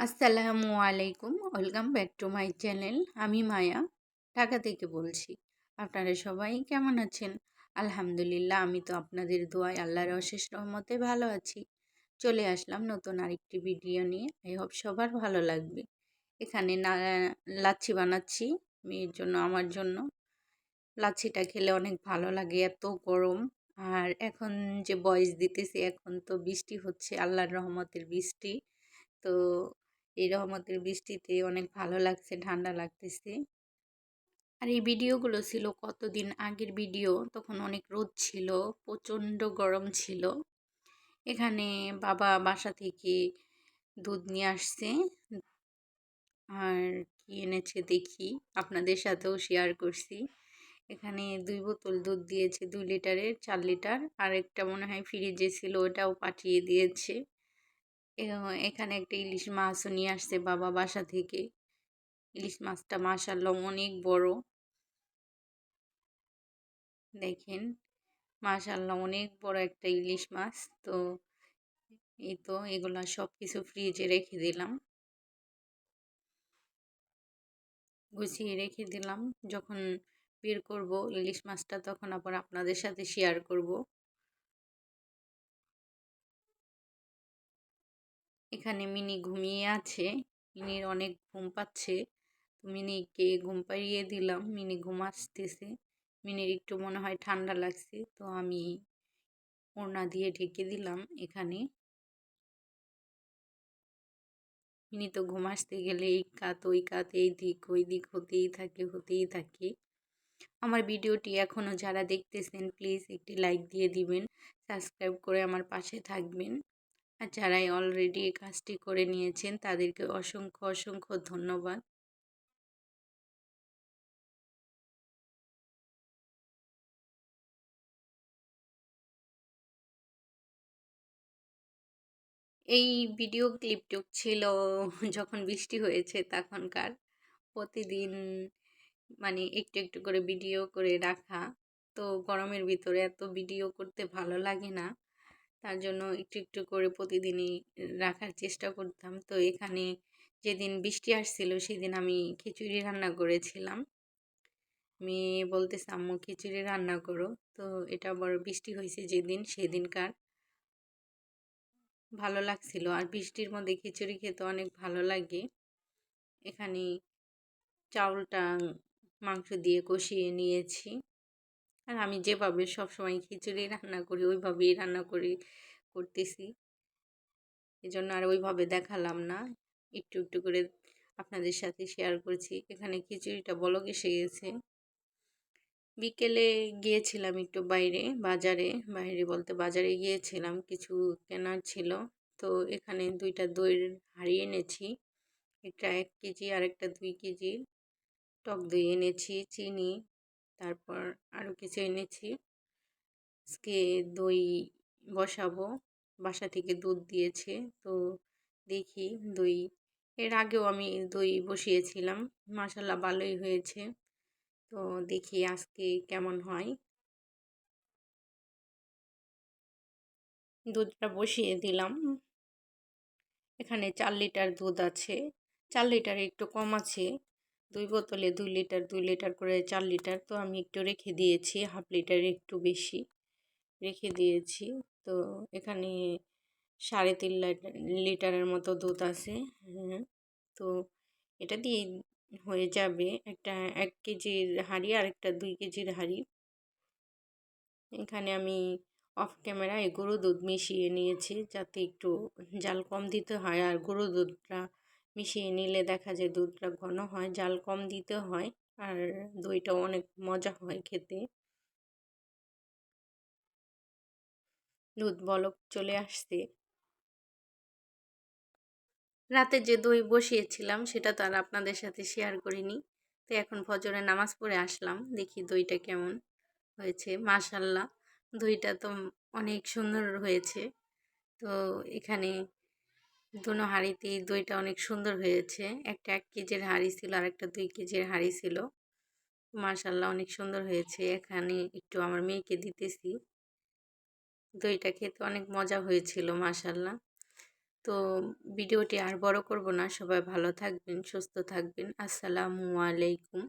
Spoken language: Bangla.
আসসালামু আলাইকুম, welcome back to my channel. আমি মায়া, ঢাকা থেকে বলছি। আপনারা সবাই কেমন আছেন? আলহামদুলিল্লাহ, আমি তো আপনাদের দোয়ায় আল্লাহর অশেষ রহমতে ভালো আছি। চলে আসলাম নতুন আরেকটি ভিডিও নিয়ে। আই হোপ সবার ভালো লাগবে। এখানে লাচ্ছি বানাচ্ছি মেয়ের জন্য, আমার জন্য। লাচ্ছিটা খেলে অনেক ভালো লাগে, এত গরম। আর এখন যে ভয়েস দিতেছি, এখন তো বৃষ্টি হচ্ছে, আল্লাহর রহমতের বৃষ্টি। তো এই রহমতের বৃষ্টিতে অনেক ভালো লাগছে, ঠান্ডা লাগতেছে। আর এই ভিডিওগুলো ছিল কতদিন আগের ভিডিও, তখন অনেক রোদ ছিল, প্রচণ্ড গরম ছিল। এখানে বাবা বাসা থেকে দুধ নিয়ে আসছে। আর কি এনেছে দেখি, আপনাদের সাথেও শেয়ার করছি। এখানে 2 বোতল দুধ দিয়েছে, 2 লিটারের, 4 লিটার। আর একটা মনে হয় ফ্রিজে ছিল, ওটাও পাঠিয়ে দিয়েছে। এখানে একটা ইলিশ মাছও নিয়ে আসছে বাবা বাসা থেকে। ইলিশ মাছটা মাশাআল্লাহ অনেক বড়, দেখেন, মাশাআল্লাহ অনেক বড় একটা ইলিশ মাছ। তো এই তো এগুলা সব কিছু ফ্রিজে রেখে দিলাম, গুছিয়ে রেখে দিলাম। যখন বের করব ইলিশ মাছটা, তখন আবার আপনাদের সাথে শেয়ার করব। এখানে মিনি ঘুমিয়ে আছে, মিনির অনেক ঘুম পাচ্ছে। তো মিনিকে ঘুম পাড়িয়ে দিলাম, মিনি ঘুম আসতেছে। মিনির একটু মনে হয় ঠান্ডা লাগছে, তো আমি ওড়না দিয়ে ঢেকে দিলাম। এখানে মিনি তো ঘুম আসতে গেলে এই কাত ওই কাত, এই দিক ওই দিক হতেই থাকে। আমার ভিডিওটি এখনও যারা দেখতেছেন, প্লিজ একটি লাইক দিয়ে দিবেন, সাবস্ক্রাইব করে আমার পাশে থাকবেন। আর যারাই অলরেডি এই কাজটি করে নিয়েছেন, তাদেরকে অসংখ্য অসংখ্য ধন্যবাদ। এই ভিডিও ক্লিপটুক ছিল যখন বৃষ্টি হয়েছে তখনকার। প্রতিদিন মানে একটু একটু করে ভিডিও করে রাখা। তো গরমের ভিতরে এত ভিডিও করতে ভালো লাগে না, তার জন্য একটু একটু করে প্রতিদিনই রাখার চেষ্টা করতাম। তো এখানে যেদিন বৃষ্টি আসছিল, সেদিন আমি খিচুড়ি রান্না করেছিলাম। মেয়ে বলতেছে আম্মু খিচুড়ি রান্না করো। তো এটা বড় বৃষ্টি হয়েছে যেদিন, সেদিনকার ভালো লাগছিল। আর বৃষ্টির মধ্যে খিচুড়ি খেতে অনেক ভালো লাগে। এখানে চাউলটা মাংস দিয়ে কষিয়ে নিয়েছি। আর আমি যেভাবে সবসময় খিচুড়ি রান্না করি, ওইভাবেই রান্না করতেছি। এজন্য আর ওইভাবে দেখালাম না, একটু একটু করে আপনাদের সাথে শেয়ার করছি। এখানে খিচুড়িটা বলক এসে গেছে। বিকেলে গিয়েছিলাম একটু বাজারে, বাইরে বলতে বাজারে গিয়েছিলাম, কিছু কেনার ছিল। তো এখানে 2টা দইয়ের হাঁড়ি এনেছি, একটা 1 কেজি আর একটা 2 কেজি। টক দই এনেছি, চিনি, তারপর আরও কিছু এনেছি। আজকে দই বসাবো, বাসা থেকে দুধ দিয়েছে। তো দেখি দই, এর আগেও আমি দই বসিয়েছিলাম, মাশাআল্লাহ ভালোই হয়েছে। তো দেখি আজকে কেমন হয়। দুধটা বসিয়ে দিলাম। এখানে 4 লিটার দুধ আছে, 4 লিটারে একটু কম আছে। 2 বোতলে 2 লিটার, 2 লিটার করে 4 লিটার। তো আমি একটু রেখে দিয়েছি, হাফ লিটারে একটু বেশি রেখে দিয়েছি। তো এখানে 3.5 লিটারের মতো দুধ আছে। হ্যাঁ, তো এটা দিয়ে হয়ে যাবে। একটা 1 কেজির হাঁড়ি আর একটা 2 কেজির হাঁড়ি। এখানে আমি অফ ক্যামেরায় গরু দুধ মিশিয়ে নিয়েছি, যাতে একটু জাল কম দিতে হয়। আর গরু দুধটা মিশিয়ে নিলে দেখা যায় দুধটা ঘন হয়, জাল কম দিতে হয়। আর দইটাও অনেক মজা হয় খেতে। দুধ বলক চলে আসছে। রাতে যে দই বসিয়েছিলাম, সেটা তো আর আপনাদের সাথে শেয়ার করিনি। তো এখন ফজরের নামাজ পড়ে আসলাম, দেখি দইটা কেমন হয়েছে। মাশাআল্লাহ, দইটা তো অনেক সুন্দর হয়েছে। তো এখানে দুনো হাঁড়িতেই দইটা অনেক সুন্দর হয়েছে। একটা 1 কেজির হাঁড়ি ছিল আর একটা 2 কেজির হাঁড়ি ছিল। মাশাআল্লাহ অনেক সুন্দর হয়েছে। এখানে একটু আমার মেয়েকে দিতেছি। দইটা খেতে অনেক মজা হয়েছিল মাশাআল্লাহ। তো ভিডিওটি আর বড় করব না, সবাই ভালো থাকবেন, সুস্থ থাকবেন। আসসালামু আলাইকুম।